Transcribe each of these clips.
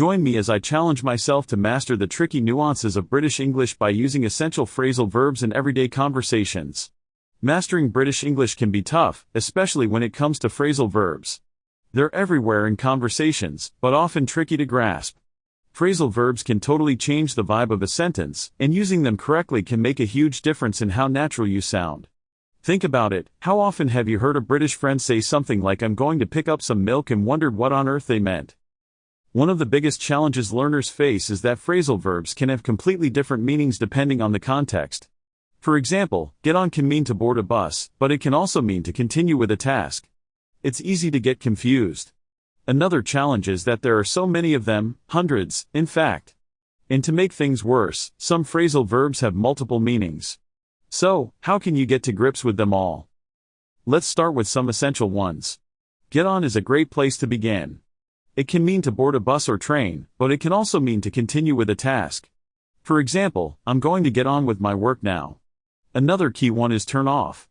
Join me as I challenge myself to master the tricky nuances of British English by using essential phrasal verbs in everyday conversations. Mastering British English can be tough, especially when it comes to phrasal verbs. They're everywhere in conversations, but often tricky to grasp. Phrasal verbs can totally change the vibe of a sentence, and using them correctly can make a huge difference in how natural you sound. Think about it, how often have you heard a British friend say something like "I'm going to pick up some milk" and wondered what on earth they meant? One of the biggest challenges learners face is that phrasal verbs can have completely different meanings depending on the context. For example, get on can mean to board a bus, but it can also mean to continue with a task. It's easy to get confused. Another challenge is that there are so many of them, hundreds, in fact. And to make things worse, some phrasal verbs have multiple meanings. So, how can you get to grips with them all? Let's start with some essential ones. Get on is a great place to begin. It can mean to board a bus or train, but it can also mean to continue with a task. For example, I'm going to get on with my work now. Another key one is turn off.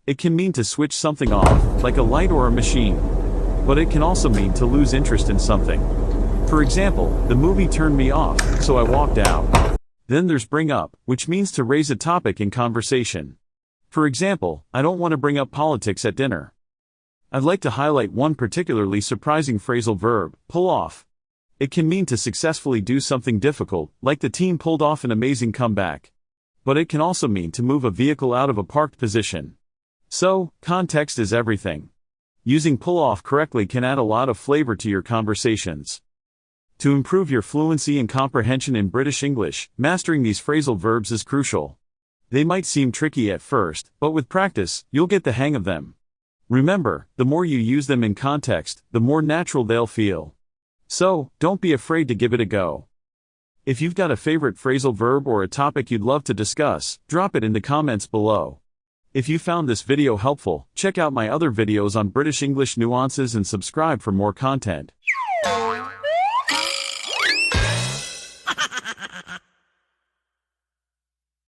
It can mean to switch something off, like a light or a machine. But it can also mean to lose interest in something. For example, the movie turned me off, so I walked out. Then there's bring up, which means to raise a topic in conversation. For example, I don't want to bring up politics at dinner. I'd like to highlight one particularly surprising phrasal verb, pull off. It can mean to successfully do something difficult, like the team pulled off an amazing comeback. But it can also mean to move a vehicle out of a parked position. So, context is everything. Using pull off correctly can add a lot of flavor to your conversations. To improve your fluency and comprehension in British English, mastering these phrasal verbs is crucial. They might seem tricky at first, but with practice, you'll get the hang of them. Remember, the more you use them in context, the more natural they'll feel. So, don't be afraid to give it a go. If you've got a favorite phrasal verb or a topic you'd love to discuss, drop it in the comments below. If you found this video helpful, check out my other videos on British English nuances and subscribe for more content.